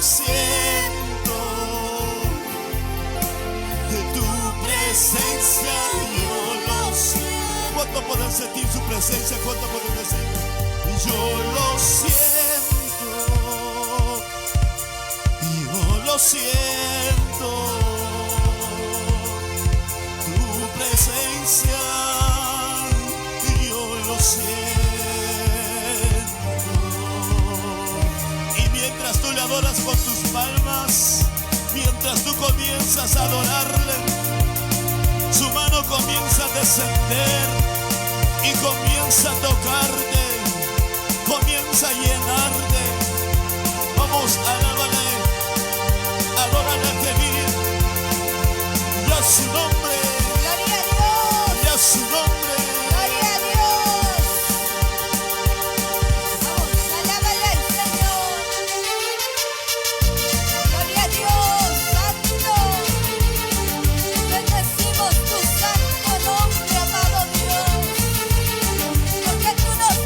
siento, tu presencia yo lo siento. ¿Cuánto pueden sentir su presencia? ¿Cuánto pueden decir? Yo lo siento, yo lo siento, tu presencia yo lo siento. Y mientras tú le adoras con tus palmas, mientras tú comienzas a adorarle, su mano comienza a descender y comienza a tocarte, comienza a llenarte. Vamos, alábale, adórale a Kevin, y a su nombre, Gloria a Dios. y a su nombre. Gloria a Dios. Vamos, alábale al Señor. Gloria a Dios, santo. Bendecimos tu santo nombre, amado Dios. Porque tú nos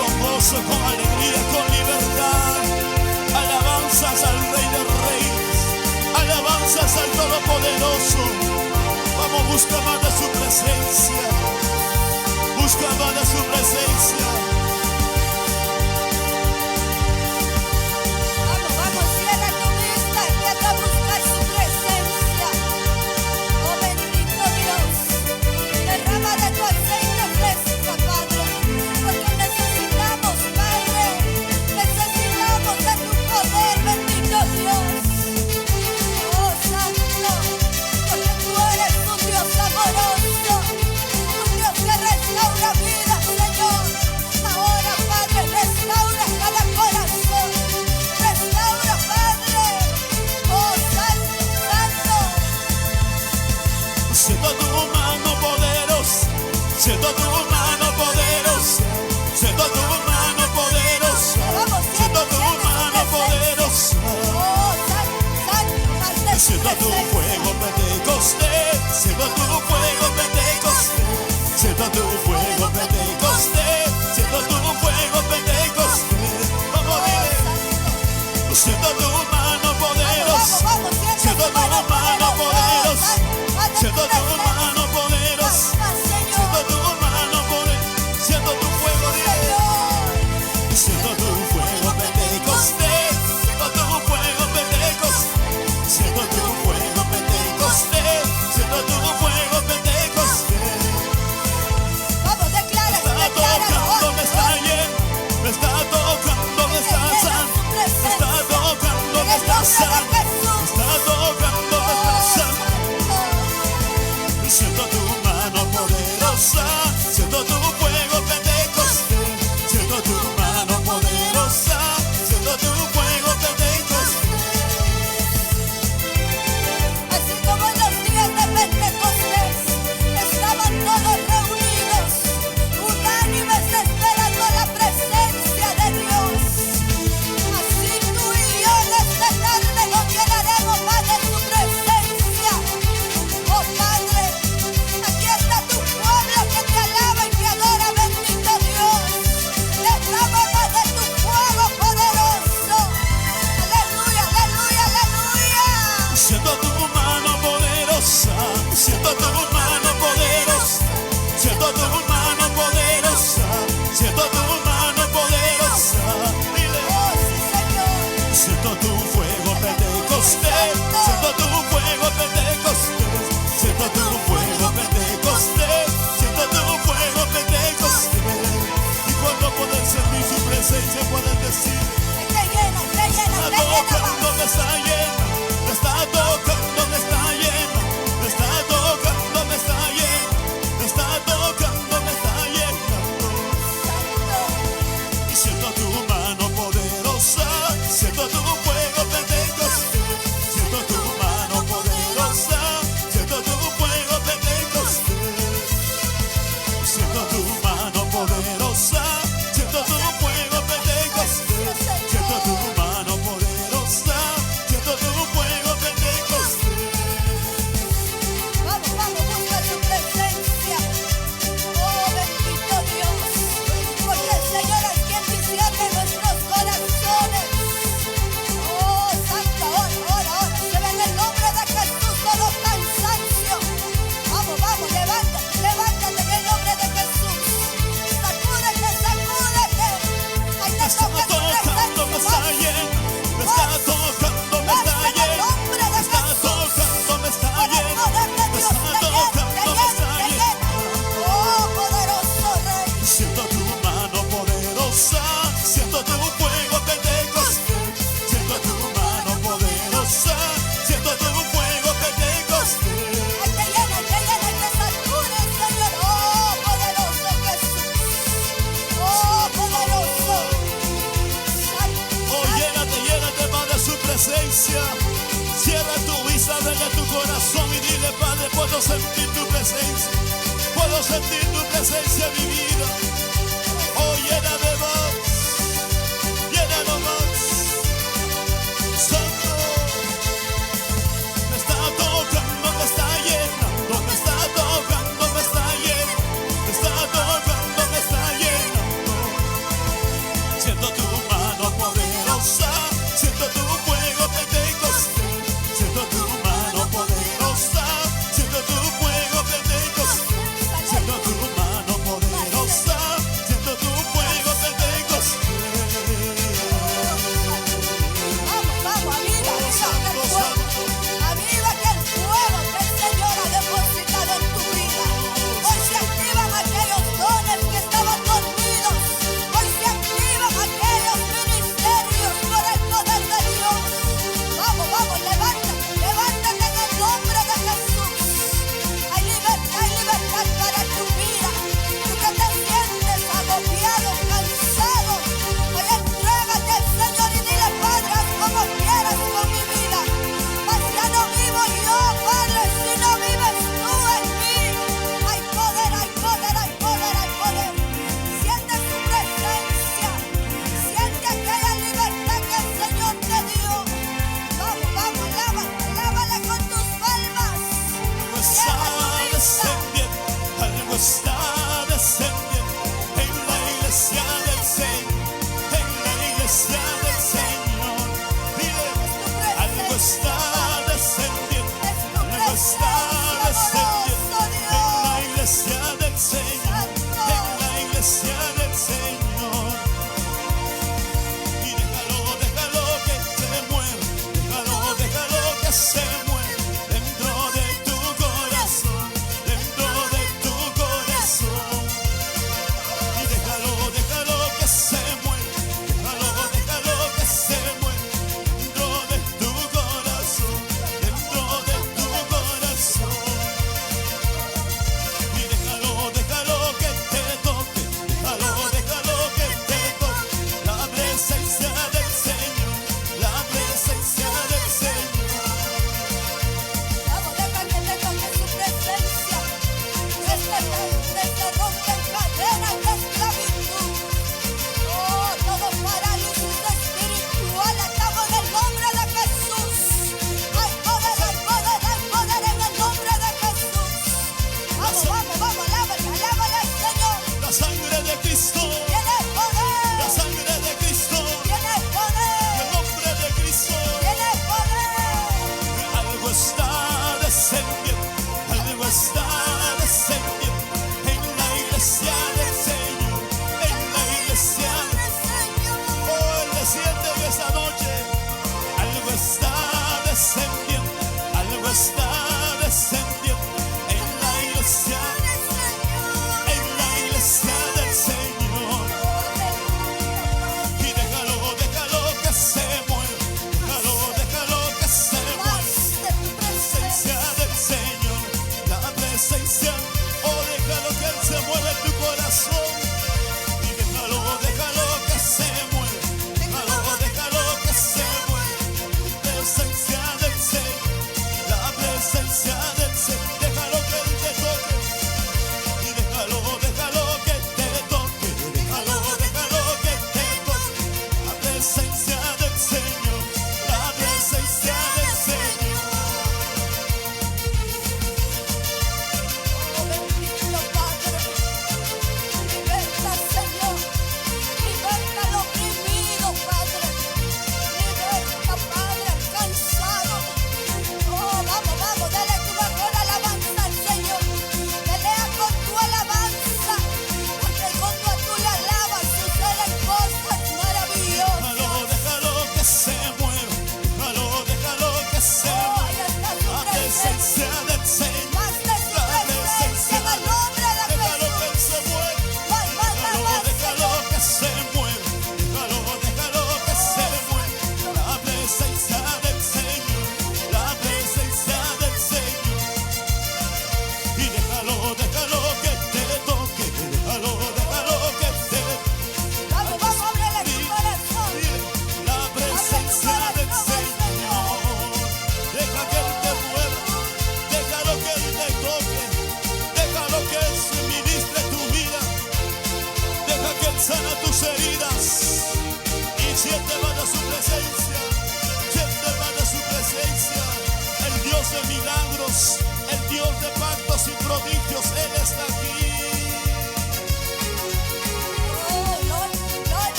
con gozo, con alegría, con libertad. Alabanzas al Rey de Reyes, alabanzas al Todopoderoso. Vamos, busca más de su presencia, busca más de su presencia. Vamos, cierra tu vista, empieza a buscar su presencia. Oh, bendito Dios, derrama de tu aceite fresco, Padre, porque necesitamos, Padre, necesitamos de tu poder, bendito Dios. Oh, Santo, porque tú eres un Dios amoroso, un Dios que restaura vidas, Señor. Ahora, Padre, restaura cada corazón, restaura, Padre. Oh, Santo, Santo. Siento tu mano poderosa, siento tu mano poderosa, siento tu mano poderosa, Vamos, siento tu siente su mano poderosa. Oh, Santo, Santo, más de su Siento tu presencia. fuego Pentecostés, siento tu fuego Pentecostés, siento tu fuego Pentecostés, siento tu fuego Pentecostés. Vamos a ver, siento tu mano poderosa, siento tu mano poderosa, siento tu mano poderosa, siento tu mano poderosa, siento tu fuego Dios, siento tu fuego Pentecostés, siento tu fuego Pentecostés, siento tu fuego Pentecostés, siento tu fuego Pentecostés. Vamos, declara, Me está tocando, me está lleno, me está tocando, me está sanando, me está tocando, me está sanando, me está tocando, me está sanando. Siento tu mano poderosa, siento tu fuego Pentecostés, siento tu mano poderosa, siento tu fuego Pentecostés. Así como en los días de Pentecostés estaban todos reunidos, unánimes esperando la presencia de Dios. Así tú y yo en esta tarde nos llenaremos más de su presencia. Oh Padre, aquí está tu pueblo que te alaba y te adora, bendito Dios. Derrama más de tu fuego poderoso. Aleluya, aleluya, aleluya. Siento tu mano poderosa, siento tu mano poderosa, siento tu mano poderosa, siento tu mano poderosa. Dile, Oh, sí, Señor. siento tu fuego Pentecostés, siento tu fuego Pentecostés, siento tu fuego Pentecostés, siento tu fuego Pentecostés. Y cuando pueden sentir su presencia pueden decir, Te llena, te llena, me te está llena tocando, más. me está lleno, me está tocando, me está lleno, me está tocando, me está lleno, me está tocando, me está llenando. Y siento tu mano poderosa, siento tu fuego Pentecostés, siento tu mano poderosa, siento tu fuego Pentecostés, siento tu mano poderosa, siento tu fuego Pentecostés, siento tu mano poderosa, siento tu fuego Pentecostés. Vamos, vamos, busca su presencia. Oh, bendito Dios. Porque el Señor es quien discierne nuestros corazones. Oh, Santo, ahora. Se ve en el nombre de Jesús todo cansancio. Vamos, vamos, levántate en el nombre de Jesús. Sacúdete, sacúdete. Ahí te Me está toca su tocando, me está presencia. lleno, me está tocando, me está lleno, me está tocando, me está lleno, me está tocando, me está lleno. Oh, poderoso Rey. Siento tu mano poderosa, siento tu fuego Pentecostés, siento tu mano poderosa, siento tu fuego Pentecostés. Ay, te llena, y te sacude, Señor. Oh, poderoso Jesús. Oh, poderoso. Oh, llénate más de su presencia. Cierra tu vista, abre tu corazón y dile, Padre, puedo sentir tu presencia, puedo sentir tu presencia en mi vida. Oh, lléname más, lléname más. Santo, me está tocando, me está llenando, me está tocando, me está llenando, me está tocando, me está llenando. siento tu mano poderosa, siento tu fuego pentecostés, siento tu mano poderosa, siento tu fuego pentecostés, siento tu mano poderosa, siento tu fuego pentecostés. Vamos, aviva aquel fuego. Aviva aquel fuego que el Señor ha depositado en tu vida. Hoy se activan aquellos dones que estaban dormidos. Hoy se activan aquellos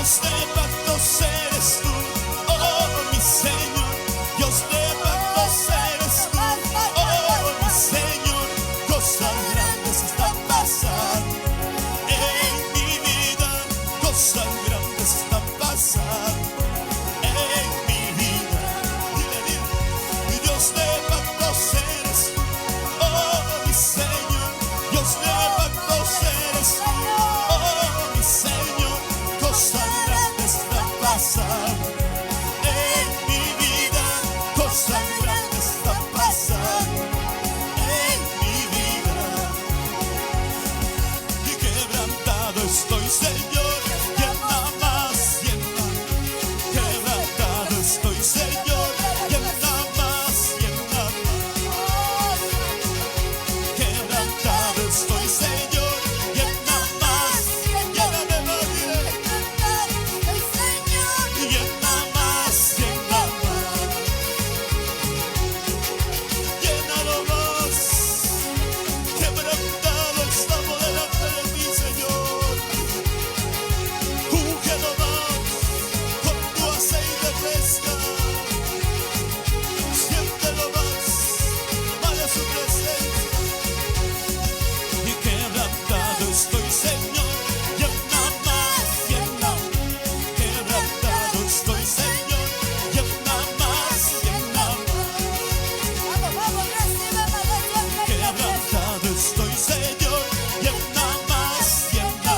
Dios de pactos eres tú, oh mi Señor. Dios de pactos eres tú, oh mi Señor. Cosas grandes están pasando en mi vida, cosas grandes están pasando en mi vida. Dile, dile, Dios de pactos eres tú, oh mi Señor. Dios de pactos eres tú, oh mi Señor. Cosas grandes están pasando en mi vida, cosas grandes están pasando en mi vida. Y quebrantado estoy, Señor, llena más, llena. Quebrantado estoy, Señor, llena más, llena más. Quebrantado estoy, Señor, llena más, llena de más, llena más, llena más, llénalo más. Quebrantado estamos delante de ti, Señor. Úngelo más con tu aceite fresca. Siéntelo más, vaya su presencia. Y quebrantado estoy, Señor, llena más, llena. Quebrantado estoy, Señor, llena más, llena más. Quebrantado estoy, Señor, llena más, llena.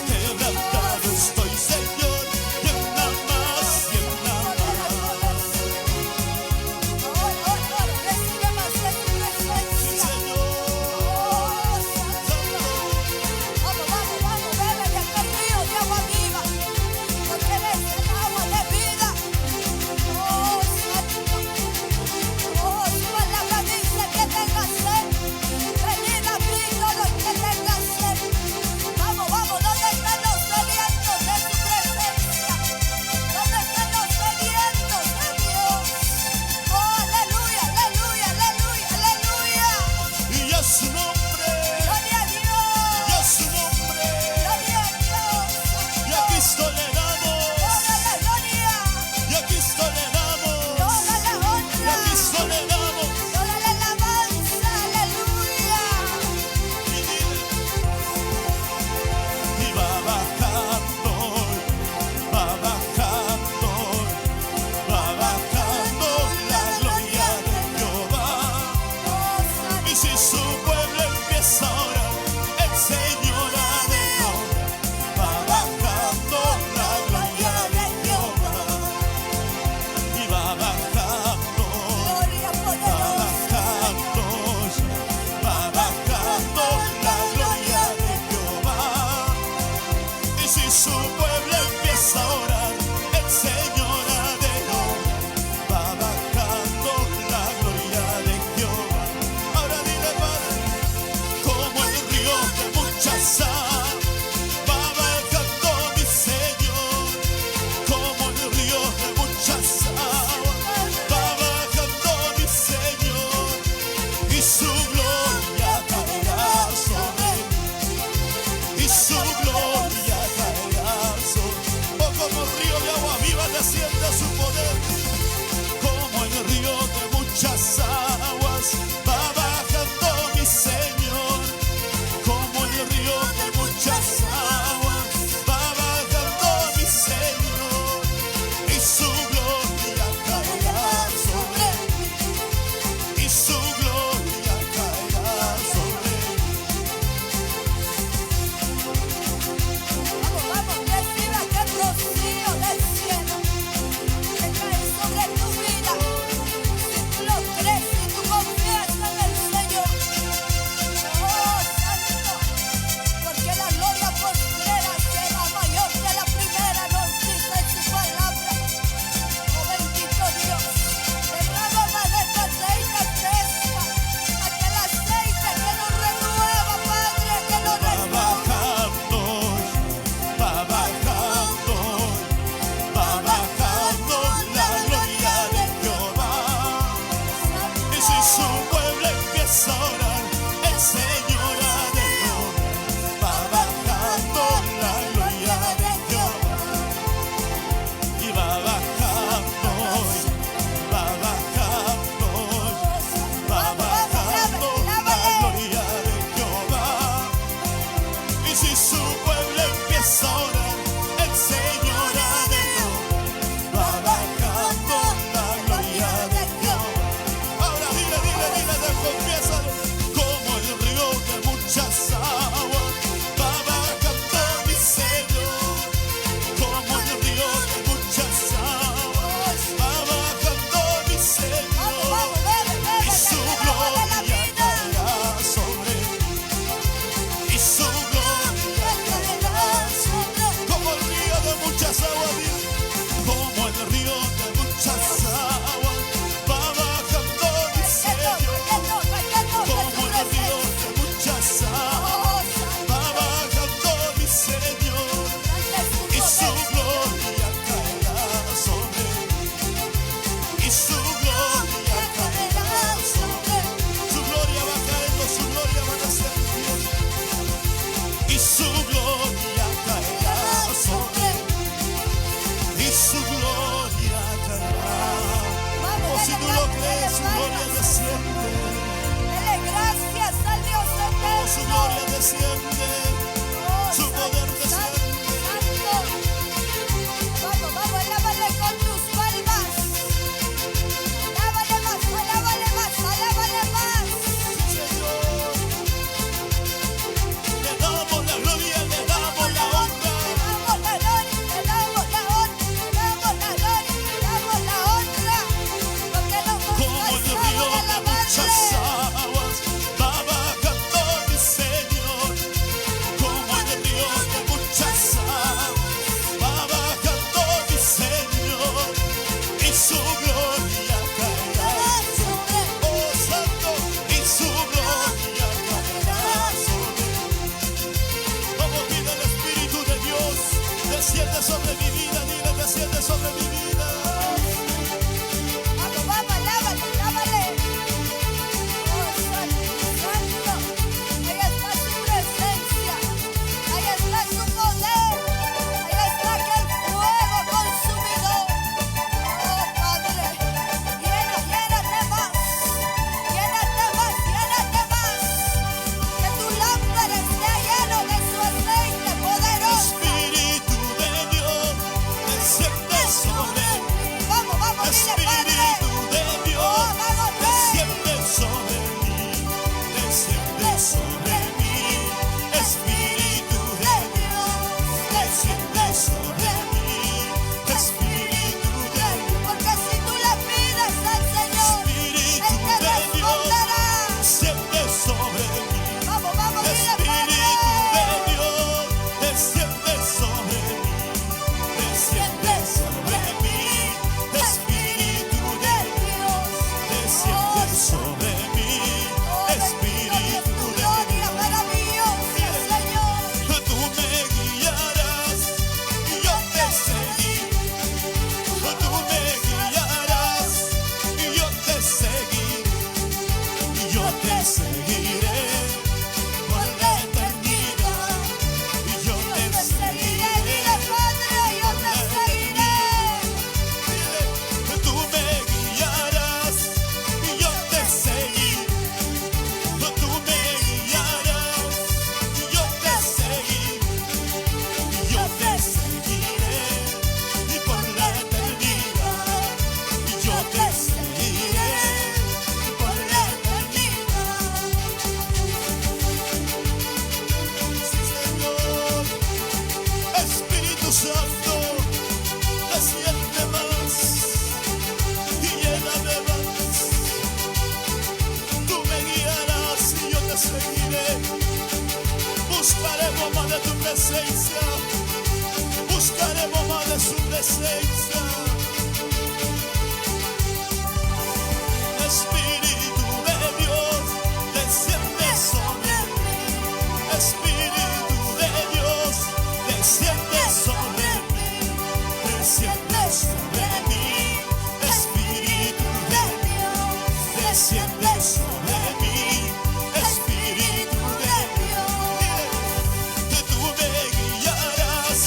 Quebrantado estoy, Señor, llena más, llena más. Sí, Señor. Y a su nombre, y a su nombre, y a Cristo le damos, y a Cristo le damos, y a Cristo le damos. Y dile, y va bajando, va bajando, va bajando la gloria de Jehová. Y si su pueblo empieza a orar, el Señor ha de obrar. Va bajando la gloria de Jehová. Y va bajando, va bajando la gloria de Jehová. Y si su pueblo empieza a orar, el Señor ha de obrar. Va bajando la gloria de Jehová. Ahora dile, Padre, como el río de muchas aguas, va bajando mi Señor. Como el río de muchas aguas, va bajando mi Señor. Y su gloria caerá sobre mí. Y su gloria caerá sobre mí. Oh, como río de agua viva desciende su poder. Como el río de muchas aguas, va bajando mi Señor. Como el río de muchas aguas, va bajando mi Señor. Y su gloria caerá sobre mí. Y su gloria caerá sobre mí. Recibe aquel rocío del cielo que cae sobre tu vida. Si tú lo crees, Desciende sobre mi vida, dile, desciende sobre mi vida. Vamos, vamos, alábale, alábale. Oh, santo, santo. Ahí está su presencia. Ahí está su poder. Ahí está aquel fuego consumidor. Oh, Padre, llénate más. Llénate más, llénate más. Que tu lámpara esté lleno de su aceite poderoso. Espíritu de Dios, desciende sobre mí. Vamos, vamos, dile, Padre. Espíritu de Dios, Oh, vamos, Rey. desciende sobre mí. Desciende sobre mí. Espíritu de Dios, desciende sobre mí. Espíritu de Dios, Porque si tú le pides al Señor, Espíritu Él te de Dios, responderá. desciende sobre mí. Vamos, vamos, dile, Espíritu de Padre. Dios, desciende sobre mí. Desciende sobre mí. Espíritu de Dios, desciende sobre mí. Espíritu de Gloria Dios, maravillosa, Señor. tú me guiarás y yo te seguiré. Tú me guiarás y yo te seguiré. Y yo te seguiré por la eternidad. Y yo te Seguiré, seguiré. dile, Padre, yo te seguiré. Tú me guiarás y yo te seguiré. Tú me guiarás y yo te seguiré. Y yo te seguiré y por la eternidad. Y yo te seguiré y por la eternidad. Sí, Señor. Espíritu Santo, desciende más y lléname más. Tú me guiarás y yo te seguiré. Buscaremos más de tu presencia. Buscaremos más de su presencia. Espíritu de Dios, desciende sobre mí. Espíritu de Dios, desciende sobre mí. Desciende sobre mí. Espíritu de Dios, desciende sobre mí. Espíritu de Dios, tú me guiarás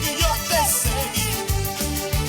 y yo te seguiré.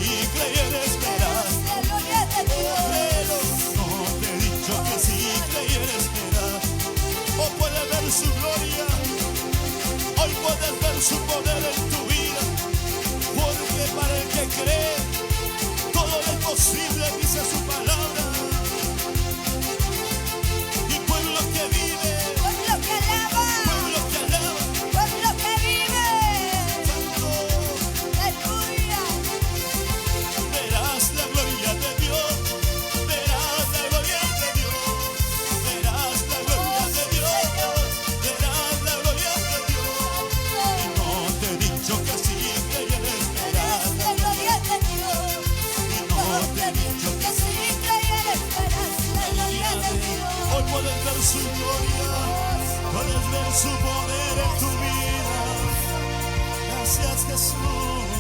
sí creyeres verás. La gloria de Dios. Pero no te he dicho que si creyeres verás. O puedes ver su gloria, hoy puedes ver su poder en tu vida, porque para el que cree todo es posible, dice su palabra. Y pueblo que vive, Pueblo que alaba. pueblo que alaba, Pueblo que vive. santo, Aleluya. verás la gloria de Dios, verás la gloria de Dios, verás la gloria de Dios, verás la gloria de Dios. Y no te he dicho que si creyeres verás, La gloria de Dios. y no te he dicho que Si creyeres verás la gloria de Dios. hoy puedes ver su gloria, puedes ver su poder en tu vida. Gracias Jesús.